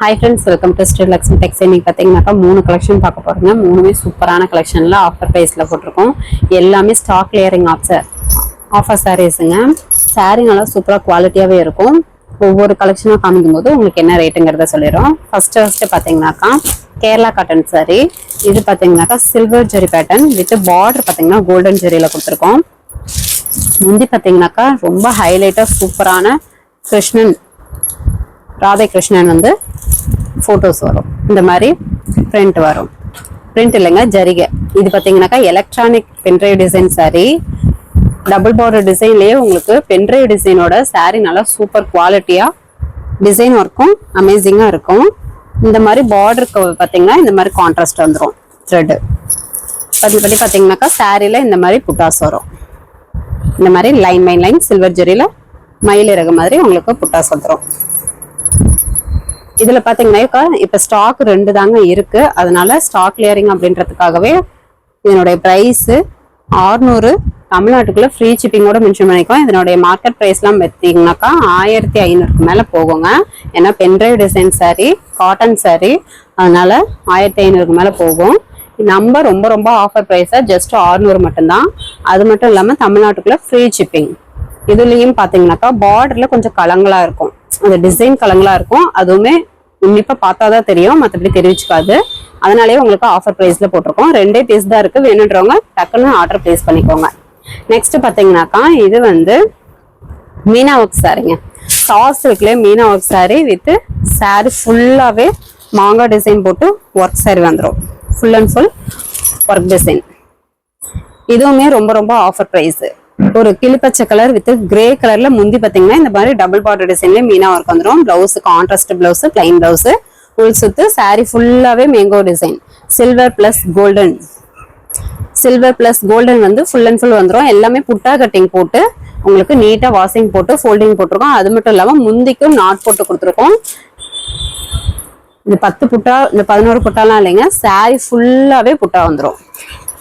Hi friends, welcome to Still Luxury Textile. இன்னைக்கு பாத்தீங்கன்னாக்கா 3 collection பார்க்க போறோங்க. மூணுமே சூப்பரான கலெக்ஷன்ல ஆஃபர் பிரைஸ்ல போட்டுருக்கோம். எல்லாமே ஸ்டாக் கிளியரிங் ஆஃபர் சாரீஸ்ங்க. சாரி நல்லா சூப்பரா குவாலிட்டியாவே இருக்கும். ஒவ்வொரு கலெக்ஷனா காமிக்கும் போது உங்களுக்கு என்ன ரேட்டுங்கிறத சொல்லிடுறோம். ஃபர்ஸ்ட் பாத்தீங்கன்னாக்கா கேரளா காட்டன் சாரி. இது பாத்தீங்கன்னாக்கா silver zari pattern with border பாத்தீங்கன்னா கோல்டன் ஜெரியில கொடுத்துருக்கோம். முந்தி பாத்தீங்கன்னாக்கா ரொம்ப ஹைலைட்டா சூப்பரான கிருஷ்ணன் ராதாகிருஷ்ணன் வந்து போட்டோஸ் வரும். இந்த மாதிரி பிரிண்ட் வரும். பிரிண்ட் இல்லைங்க, ஜரிகை. இது பாத்தீங்கன்னாக்கா electronic pendrive design sari. Double border டிசைன்லயே உங்களுக்கு பென்ட்ரைவ் டிசைனோட சாரி நல்லா சூப்பர் குவாலிட்டியா டிசைன் ஒர்க்கும் அமேசிங்கா இருக்கும். இந்த மாதிரி பார்டருக்கு பாத்தீங்கன்னா இந்த மாதிரி கான்ட்ராஸ்ட் வந்துடும். த்ரெட் படி பாத்தீங்கன்னாக்கா சாரில இந்த மாதிரி புட்டாஸ் வரும். இந்த மாதிரி லைன் சில்வர் ஜெரியில மயிலிறகு மாதிரி உங்களுக்கு புட்டாஸ் வந்துடும். இதுல பாத்தீங்கன்னா இப்ப ஸ்டாக் 2 தாங்க இருக்கு. அதனால ஸ்டாக் கிளியரிங் அப்படின்றதுக்காகவே இதனுடைய பிரைஸ் 600 தமிழ்நாட்டுக்குள்ள ஃப்ரீ ஷிப்பிங்கோட மென்ஷன் பண்ணிக்கோம். இதனுடைய மார்க்கெட் பிரைஸ் எல்லாம் பார்த்தீங்கன்னாக்கா 1500 மேல போகுங்க. ஏன்னா pen drive design sari, cotton sari, அதனால 1500 மேல போகும். நம்ம ரொம்ப ஆஃபர் பிரைஸா ஜஸ்ட் 600 மட்டும்தான். அது மட்டும் இல்லாம தமிழ்நாட்டுக்குள்ள ஃப்ரீ ஷிப்பிங். இதுலயும் பாத்தீங்கன்னாக்கா பார்டர்ல கொஞ்சம் கலங்களா இருக்கும். அந்த டிசைன் கலங்களா இருக்கும். அதுவுமே உன்னிப்பா பார்த்தாதான் தெரியும், மற்றபடி தெரிவிச்சுக்காது. அதனாலேயே உங்களுக்கு ஆஃபர் பிரைஸ்ல போட்டிருக்கோம். 2 பீஸ் தான் இருக்கு. வேணுன்றவங்க டக்குன்னு ஆர்டர் பிளேஸ் பண்ணிக்கோங்க. நெக்ஸ்ட் பாத்தீங்கன்னாக்கா இது வந்து மீனா ஒர்க் சாரிங்க. சாஸ் சில்க்ல மீனா ஒர்க் சாரி வித் சாரி ஃபுல்லாவே மாங்காய் டிசைன் போட்டு ஒர்க் சாரி வந்துடும். Full and full work design. இதுவுமே ரொம்ப ஆஃபர் பிரைஸ். ஒரு கிளிப்பச்சை கலர் வித் கிரே கலர்ல முந்தி பாத்தீங்கன்னா இந்த மாதிரி டபுள் பார்டர் டிசைன்ல மீனா ஒர்க் வந்துடும். Blouse contrast blouse, plain blouse, உள் சுத்து, சாரி ஃபுல்லாவே mango design. Silver plus golden வந்து ஃபுல் அண்ட் ஃபுல் வந்துடும். எல்லாமே புட்டா கட்டிங் போட்டு உங்களுக்கு நீட்டா வாஷிங் போட்டு ஃபோல்டிங் போட்டிருக்கோம். அது மட்டும் இல்லாம முந்திக்கும் நாட் போட்டு கொடுத்துருக்கோம். இந்த 10 புட்டா, இந்த 11 புட்டாலாம் இல்லைங்க, சாரி ஃபுல்லாவே புட்டா வந்துடும்.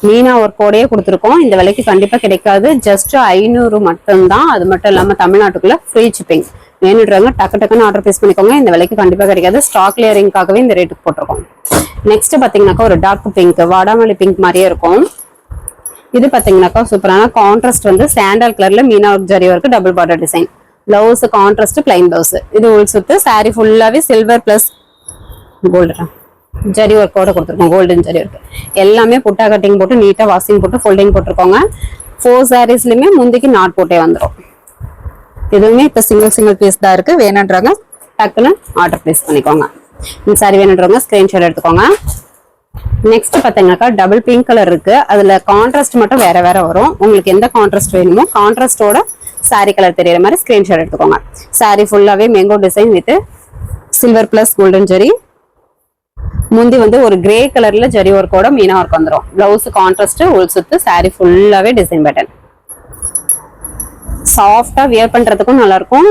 மீனா ஒர்க்கோடயே கொடுத்துருக்கோம். இந்த விலைக்கு கண்டிப்பா கிடைக்காது. ஜஸ்ட் 500 மட்டும்தான். அது மட்டும் இல்லாம தமிழ்நாட்டுக்குள்ள ஃப்ரீ ஷிப்பிங். வேணுன்றவங்க டக்குன்னு ஆர்டர் பிளேஸ் பண்ணிக்கோங்க. இந்த விலைக்கு கண்டிப்பா கிடைக்காது. ஸ்டாக் கிளியரிங்காகவே இந்த ரேட்டுக்கு போட்டிருக்கோம். நெக்ஸ்ட் பாத்தீங்கன்னாக்கா ஒரு டார்க் பிங்க், வாடாமல்லி பிங்க் மாதிரியே இருக்கும். இது பாத்தீங்கன்னாக்கா சூப்பரான கான்ட்ராஸ்ட் வந்து சாண்டல் கலர்ல meena work zari work double border design. Blouse contrast, plain blouse. இது உள் சுத்து, சாரி ஃபுல்லாவே சில்வர் பிளஸ் கோல்டு ஜரி ஒர்க்கோட கொடுத்துருக்கோம். Golden zari work. எல்லாமே புட்டா கட்டிங் போட்டு நீட்டா வாஷிங் போட்டு ஃபோல்டிங் போட்டிருக்கோங்க. 4 சாரீஸ்லயுமே முந்திக்கு நாட் போட்டே வந்துடும். இதுவுமே இப்ப சிங்கிள் பீஸ் தான் இருக்கு. வேணுன்றவங்க டக்குன்னு ஆர்டர் பிளேஸ் பண்ணிக்கோங்க. இந்த சாரி வேணுன்றவங்க ஸ்கிரீன்ஷாட் எடுத்துக்கோங்க. நெக்ஸ்ட் பாத்தீங்கன்னாக்கா டபுள் பிங்க் கலர் இருக்கு. அதுல கான்ட்ராஸ்ட் மட்டும் வேற வரும். உங்களுக்கு எந்த கான்ட்ராஸ்ட் வேணுமோ கான்ட்ராஸ்டோட சாரி கலர் தெரியற மாதிரி ஸ்கிரீன்ஷாட் எடுத்துக்கோங்க. சாரி ஃபுல்லாவே mango design with silver plus golden zari. முந்தி வந்து ஒரு கிரே கலர்ல ஜரி ஒர்க்கோட மீனா ஒர்க் வந்துடும். பிளவுஸ் கான்ட்ராஸ்ட், உள் சுத்து, சாரி ஃபுல்லாவே டிசைன் பேட்டர்ன். சாஃப்டா வியர் பண்றதுக்கும் நல்லா இருக்கும்.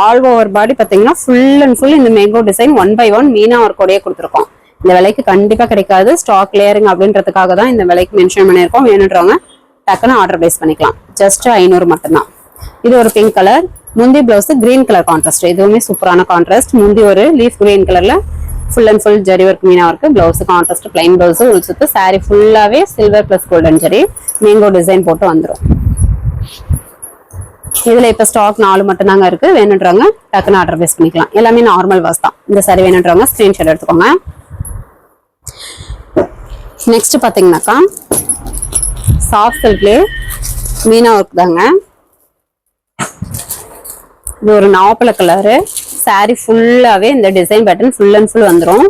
ஆல் ஓவர் பாடி பாத்தீங்கன்னா ஃபுல் அண்ட் ஃபுல் இந்த மேங்கோ டிசைன் 1 by 1 மீனா ஒர்க்கோடயே கொடுத்துருக்கோம். இந்த விலைக்கு கண்டிப்பா கிடைக்காது. ஸ்டாக் கிளியரிங் அப்படின்றதுக்காக தான் இந்த விலைக்கு மென்ஷன் பண்ணியிருக்கோம். வேணுன்றவங்க டக்குன்னு ஆர்டர் பிளேஸ் பண்ணிக்கலாம். ஜஸ்ட் 500 மட்டும்தான். இது ஒரு பிங்க் கலர். முந்தி பிளவுஸ் கிரீன் கலர் கான்ட்ராஸ்ட். இதுவுமே சூப்பரான கான்ட்ராஸ்ட். முந்தி ஒரு லீஃப் கிரீன் கலர்ல full and full zari work meena work. Blouse contrast, plain blouse, உள் சுத்து, சாரி ஃபுல்லாவே silver plus golden zari mango design போட்டு வந்துடும். இதுல இப்ப ஸ்டாக் 4 மட்டும் தாங்க இருக்கு. வேணுன்றவங்க டக்குன்னு ஆர்டர் பிளேஸ் பண்ணிக்கலாம். எல்லாமே நார்மல் வாஸ் தான். இந்த சாரி வேணுன்றவங்க ஸ்கிரீன்ஷாட் எடுத்துக்கோங்க. நெக்ஸ்ட் பாத்தீங்கன்னாக்கா சாஃப்ட் சில்க்லயே மீனா ஒர்க் தாங்க. இது ஒரு நாவப்பழ கலரு. சாரி ஃபுல்லாவே இந்த design pattern full and full வந்துடும்.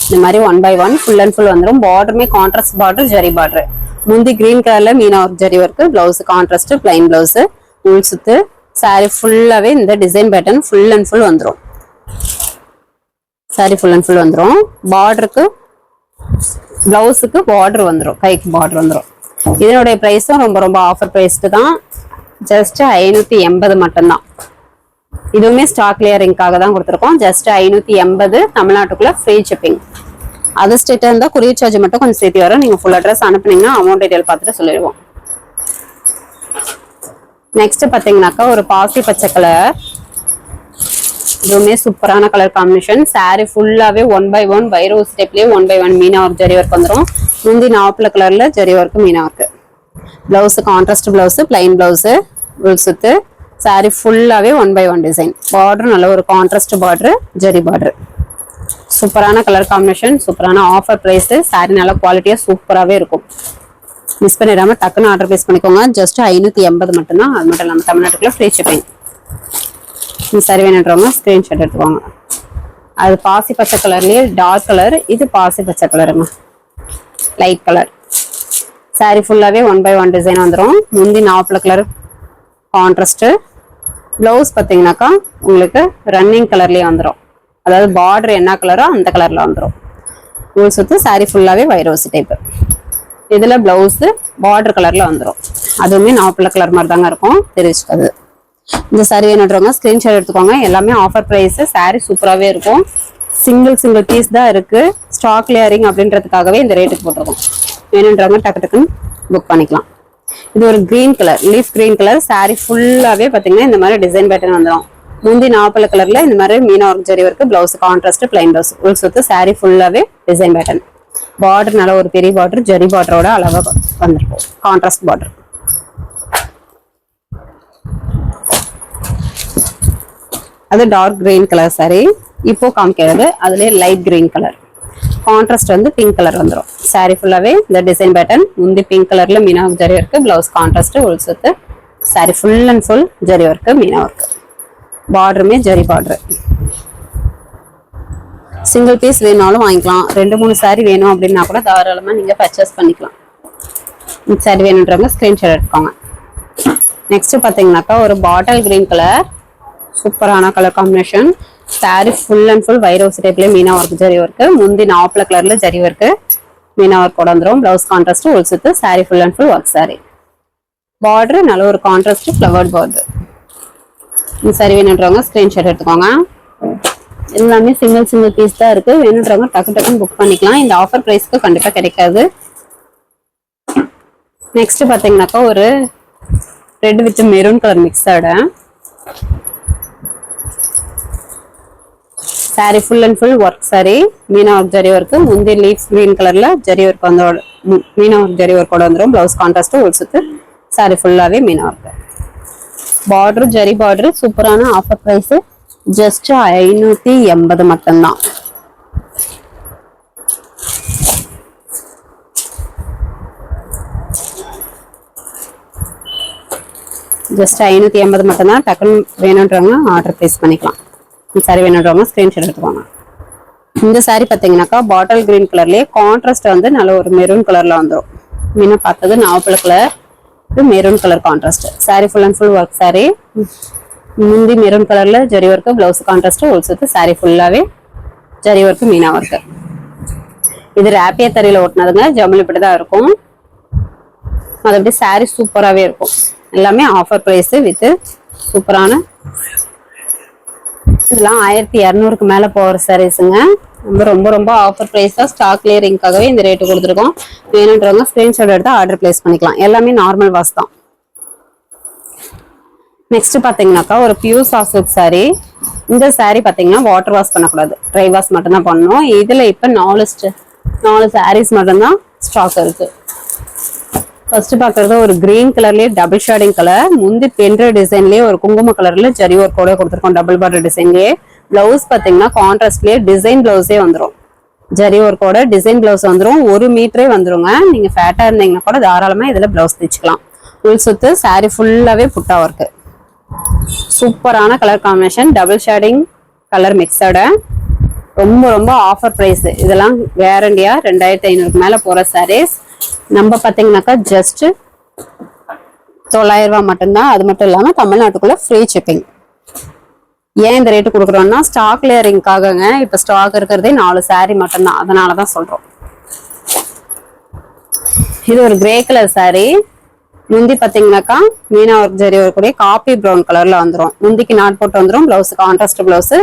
இந்த மாதிரி 1 by 1 ஃபுல் அண்ட் ஃபுல் வந்துடும். பார்டருமே கான்ட்ராஸ்ட் பார்டர், ஜரி பார்டர். முந்தி கிரீன் கலர்ல meena work zari work. Blouse contrast, plain blouse, உள் சுத்து, சாரி ஃபுல்லாவே இந்த design pattern full and full வந்துடும். சாரி ஃபுல் அண்ட் ஃபுல் வந்துடும். பார்டருக்கு பிளவுஸுக்கு பார்டர் வந்துடும், கைக்கு பார்டர் வந்துடும். இதனுடைய பிரைஸும் ரொம்ப ஆஃபர் பிரைஸ்க்கு தான். ஜஸ்ட் 580 மட்டும்தான். இதுவுமே ஸ்டாக் கிளியரிங்காக தான் கொடுத்துருக்கோம். ஜஸ்ட் 580 தமிழ்நாட்டுக்குள்ள ஃப்ரீ ஷிப்பிங். அதர் ஸ்டேட்டா இருந்தா கொரியர் சார்ஜ் மட்டும் கொஞ்சம் சேர்த்து வரும். நீங்க ஃபுல் அட்ரஸ் அனுப்புனீங்கன்னா அமௌண்ட் டீடைல் பார்த்துட்டு சொல்லிடுவோம். நெக்ஸ்ட் பாத்தீங்கன்னாக்கா ஒரு பாசி பச்சை கலர் இதுவுமே சூப்பரான கலர் காம்பினேஷன். saree ஃபுல்லாவே 1/1 வைரோஸ் டைப்லயே 1/1 மீனா ஒர்க் ஜரி ஒர்க் வந்துரும். முந்தி நாப்ல கலர்ல zari work meena work. Blouse contrast blouse, plain blouse, உள் சுத்து. saree ஃபுல்லாவே 1/1 டிசைன். பார்டர் நல்ல ஒரு கான்ட்ராஸ்ட் பார்டர், ஜரி பார்டர். சூப்பரான கலர் காம்பினேஷன், சூப்பரான ஆஃபர் பிரைஸ். saree நல்ல குவாலிட்டியா சூப்பராகவே இருக்கும். மிஸ் பண்ணிடாம டக்குன்னு ஆர்டர் பிளேஸ் பண்ணிக்கோங்க. ஜஸ்ட் 580 மட்டும்தான். அது மட்டும் இல்லாமல் தமிழ்நாட்டுக்குள்ள ஃப்ரீ ஷிப்பிங். இந்த saree வேணுன்றவங்க ஸ்கிரீன்ஷாட் எடுத்துக்கோங்க. அது பாசி பச்சை கலர்லயே டார்க் கலர், இது பாசி பச்சை கலருங்க, லைட் கலர். saree ஃபுல்லாவே 1/1 டிசைன் வந்துடும். முந்தி நாப்ல கலர் கான்ட்ராஸ்ட். பிளவுஸ் பார்த்தீங்கன்னாக்கா உங்களுக்கு ரன்னிங் கலர்லயே வந்துடும். அதாவது பார்டர் என்ன கலரோ அந்த கலர்ல வந்துடும். உள் சுத்து saree ஃபுல்லாவே வைரோசி டைப். இதுல பிளவுஸ் பார்டர் கலர்ல வந்துடும். அதுவுமே நாப்ல கலர் மாதிரி தாங்க இருக்கும், தெரிஞ்சுக்காது. இந்த saree வேணுன்றவங்க ஸ்கிரீன்ஷாட் எடுத்துக்கோங்க. எல்லாமே ஆஃபர் பிரைஸ். saree சூப்பராகவே இருக்கும். சிங்கிள் பீஸ் தான் இருக்கு. ஸ்டாக் கிளியரிங் அப்படின்றதுக்காகவே இந்த ரேட்டுக்கு போட்டிருக்கோம். வேணுன்றவங்க டக்கு டக்குன்னு புக் பண்ணிக்கலாம். இது ஒரு green colour, leaf green colour. saree ஃபுல்லாவே பாத்தீங்கன்னா இந்த மாதிரி டிசைன் பேட்டர்ன் வந்துடும். முந்தி நாப்பல கலர்ல இந்த மாதிரி Meena work zari work, blouse contrast, plain blouse. உள் சுத்து saree ஃபுல்லாவே டிசைன் பேட்டர்ன். பார்டர் நல்ல ஒரு பெரிய பார்டர், ஜரி பார்டரோட அளவா வந்திருக்கும். Contrast border. அது டார்க் கிரீன் கலர் saree. இப்போ காமிக்கிறது அதுல லைட் கிரீன் கலர். கான்ட்ராஸ்ட் வந்து பிங்க் கலர் வந்துடும். saree ஃபுல்லாவே இந்த டிசைன் பேட்டர்ன். முந்தி பிங்க் கலர்ல meena work zari work, blouse contrast, உள் சுத்து. saree full and full zari work, meena work. பார்டருமே ஜரி பார்டர். சிங்கிள் பீஸ் வேணாலும் வாங்கிக்கலாம். 2-3 saree வேணும் அப்படின்னா கூட தாராளமா நீங்க பர்ச்சேஸ் பண்ணிக்கலாம். இந்த saree வேணுன்றவங்க ஸ்கிரீன்ஷாட் எடுத்துக்கோங்க. நெக்ஸ்ட் பாத்தீங்கன்னாக்கா ஒரு பாட்டில் கிரீன் கலர், சூப்பரான colour combination. saree full and full வைரோஸ் டைப்ல மீனா ஒர்க் ஜரி ஒர்க். முந்தி நாப்ல கலர்ல ஜரி ஒர்க், மீனா ஒர்க் கூட வந்துடும். பிளவுஸ் கான்ட்ராஸ்ட், உள் சுத்து. saree full and full work saree. Border நல்ல ஒரு கான்ட்ராஸ்ட் ஃப்ளவர் பார்டர். இந்த saree வேணுன்றவங்க ஸ்கிரீன்ஷாட் எடுத்துக்கோங்க. எல்லாமே சிங்கிள் பீஸ் தான் இருக்கு. வேணுன்றவங்க டக்கு டக்குன்னு புக் பண்ணிக்கலாம். இந்த ஆஃபர் பிரைஸ்க்கு கண்டிப்பா கிடைக்காது. நெக்ஸ்ட் பாத்தீங்கன்னாக்கா ஒரு ரெட் வித் மெரூன் கலர் மிக்ஸோட saree full and full work saree, meena work zari work. முந்தி லீஃப் கிரீன் கலர்ல ஜரி ஒர்க் வந்து மீனா ஒர்க் ஜரி ஒர்க்கோட வந்துடும். பிளவுஸ் கான்ட்ராஸ்ட், உள் சுத்து. saree ஃபுல்லாவே Meena work. Border zari border. சூப்பரான ஆஃபர் பிரைஸ். ஜஸ்ட் 580 மட்டும்தான். ஜஸ்ட் 580 மட்டும்தான். டக்குன்னு வேணுன்றவங்க ஆர்டர் பிளேஸ் பண்ணிக்கலாம். இந்த saree வேணுன்றவங்க ஸ்கிரீன்ஷாட் எடுத்துக்கோங்க. இந்த saree பார்த்தீங்கன்னாக்கா பாட்டில் கிரீன் கலர்லயே கான்ட்ராஸ்ட் வந்து நல்ல ஒரு மெரூன் கலர்ல வந்துடும். மீனா பார்த்தது நாவப்பழ கலர், maroon colour contrast. saree full and full work saree. முந்தி மெரூன் கலர்ல ஜரி ஒர்க், பிளவுஸ் கான்ட்ராஸ்ட், உள் சுத்து. saree ஃபுல்லாவே ஜரி ஒர்க், மீனா ஒர்க். இது ரேப்பியா தறியில ஓட்டினதுங்க. ஜம்முல் இப்படிதான் இருக்கும். மற்றபடி saree சூப்பராகவே இருக்கும். எல்லாமே ஆஃபர் பிரைஸ் வித் சூப்பரான. இதெல்லாம் 1200க்கு மேல போகிற சாரீஸுங்க. ரொம்ப ரொம்ப ஆஃபர் பிரைஸ் தான். ஸ்டாக் கிளியரிங்காகவே இந்த ரேட்டு கொடுத்துருக்கோம். வேணுன்றவங்க ஸ்கிரீன்ஷாட் எடுத்து ஆர்டர் பிளேஸ் பண்ணிக்கலாம். எல்லாமே நார்மல் வாஷ் தான். நெக்ஸ்ட் பாத்தீங்கன்னாக்கா ஒரு பியூர் சாஃப்ட் saree. இந்த saree பாத்தீங்கன்னா வாட்டர் வாஷ் பண்ணக்கூடாது, ட்ரை வாஷ் மட்டும் தான் பண்ணணும். இதுல இப்ப 4 sarees மட்டும்தான் ஸ்டாக் இருக்கு. ஃபர்ஸ்ட் பாக்குறது ஒரு கிரீன் கலர்லயே டபுள் ஷேடிங் கலர். முந்தி பென்ற டிசைன்லயே ஒரு குங்கும கலர்ல ஜரி ஒர்க்கோட கொடுத்துருக்கோம். Double border டிசைன்லயே. பிளவுஸ் பாத்தீங்கன்னா கான்ட்ராஸ்ட்லயே டிசைன் பிளவுஸே வந்துடும். ஜரி ஒர்க்கோட டிசைன் பிளவுஸ் வந்துடும். 1 மீட்டரே வந்துருங்க. நீங்க ஃபேட்டா இருந்தீங்கன்னா கூட தாராளமா இதுல பிளவுஸ் தைச்சுக்கலாம். உள் சுத்து. saree ஃபுல்லாவே புட்டா ஒர்க்கு. சூப்பரான colour combination, double shading colour மிக்ஸோட. ரொம்ப ரொம்ப ஆஃபர் பிரைஸ். இதெல்லாம் கேரண்டியா 2500க்கு மேல போற sarees. நம்ம பாத்தீங்கன்னாக்கா ஜஸ்ட் 900 ரூபாய் மட்டும்தான். அது மட்டும் இல்லாம தமிழ்நாட்டுக்குள்ள ஃப்ரீ ஷிப்பிங். ஏன் இந்த ரேட்டு கொடுக்குறோம்னா ஸ்டாக் கிளியரிங்காகங்க. இப்ப ஸ்டாக் இருக்கிறதே 4 saree மட்டும்தான், அதனாலதான் சொல்றோம். இது ஒரு கிரே கலர் saree. முந்தி பாத்தீங்கன்னாக்கா மீனா ஒர்க் ஜரி ஒர்க் கூடிய காபி ப்ரௌன் கலர்ல வந்துடும். முந்திக்கு நாட் போட்டு வந்துடும். பிளவுஸ் கான்ட்ராஸ்ட் பிளவுஸ்,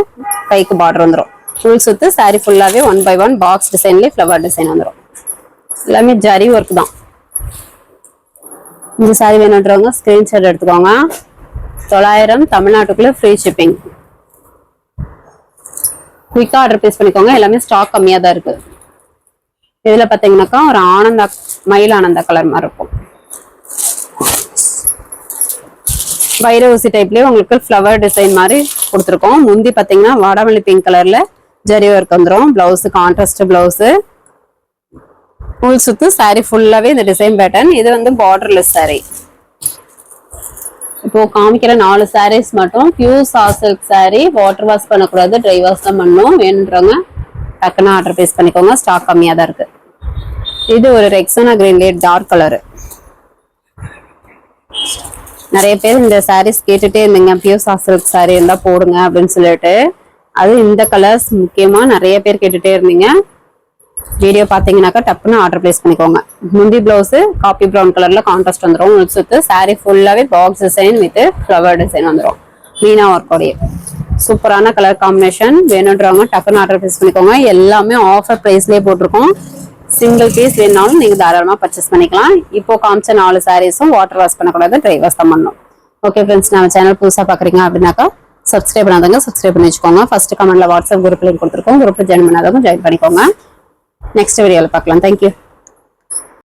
கைக்கு பார்டர் வந்துடும். ஃபுல் சுத்து. saree ஃபுல்லாவே 1/1 பாக்ஸ் டிசைன்லயே ஃபிளவர் டிசைன் வந்துடும். எல்லாமே ஜரி ஒர்க் தான். இந்த saree வேணுன்றவங்க ஸ்கிரீன்ஷாட் எடுத்துக்கோங்க. 900 தமிழ்நாட்டுக்குள்ள ஃப்ரீ ஷிப்பிங். குயிக்கா ஆர்டர் பிளேஸ் பண்ணிக்கோங்க. எல்லாமே ஸ்டாக் கம்மியா தான் இருக்கு. இதுல பாத்தீங்கன்னாக்கா ஒரு ஆனந்தா மயில் ஆனந்தா கலர் மாதிரி இருக்கும். வைரஊசி டைப்லயே உங்களுக்கு ஃப்ளவர் டிசைன் மாதிரி கொடுத்துருக்கோம். முந்தி பாத்தீங்கன்னா வாடாமல்லி பிங்க் கலர்ல ஜரி ஒர்க் வந்துடும். Blouse contrast blouse. ஃபுல் சுத்து சாரி ஃபுல்லாவே இந்த டிசைன் பேட்டர்ன். இது வந்து பார்டர்லெஸ் சாரி. இப்போ காமிக்கிற 4 சாரீஸ் மட்டும் pure soft silk sorry. Water wash பண்ணக்கூடாது, ட்ரை வாஷ் தான் பண்ணணும். வேணுன்றவங்க டக்குன்னு ஆர்டர் பிளேஸ் பண்ணிக்கோங்க. ஸ்டாக் கம்மியா தான் இருக்கு. இது ஒரு ரெக்ஸானா கிரீன்லே டார்க் கலரு. நிறைய பேர் இந்த சாரீஸ் கேட்டுட்டே இருந்தீங்க, பியூர் சாஃப்ட் சில்க் சாரி இருந்தா போடுங்க அப்படின்னு சொல்லிட்டு. அது இந்த கலர்ஸ் முக்கியமா நிறைய பேர் கேட்டுட்டே இருந்தீங்க. வீடியோ பாத்தீங்கன்னாக்கா டப்புன்னு ஆர்டர் பிளேஸ் பண்ணிக்கோங்க. முந்தி பிளவுஸ் காபி ப்ரௌன் கலர்ல கான்ட்ராஸ்ட் வந்துடும். சுத்து சாரி ஃபுல்லாவே box design with flower design வந்துடும். மீனா ஒர்க்கோடைய சூப்பரான கலர் காம்பினேஷன். வேணுன்றவங்க டக்குன்னு ஆர்டர் பிளேஸ் பண்ணிக்கோங்க. எல்லாமே ஆஃபர் பிரைஸ்லயே போட்டிருக்கோம். சிங்கிள் பீஸ் வேணாலும் நீங்க தாராளமா பர்ச்சேஸ் பண்ணிக்கலாம். இப்போ காமிச்ச 4 சாரீஸும் வாட்டர் வாஷ் பண்ணக்கூடாது, ட்ரை வாஷ் தான் பண்ணணும். ஓகே ஃப்ரெண்ட்ஸ், நம்ம சேனல் புதுசா பாக்குறீங்க அப்படின்னாக்கா சப்ஸ்கிரைப் பண்ணாதவங்க சப்ஸ்கிரைப் பண்ணி வச்சுக்கோங்க. ஃபர்ஸ்ட் கமெண்ட்ல வாட்ஸ்அப் குரூப் லிங்க் கொடுத்துருக்கோம். குரூப்ல ஜாயின் பண்ணாதவங்க ஜாயின் பண்ணிக்கோங்க. நெக்ஸ்ட் வீடியோல பார்க்கலாம். தேங்க்யூ.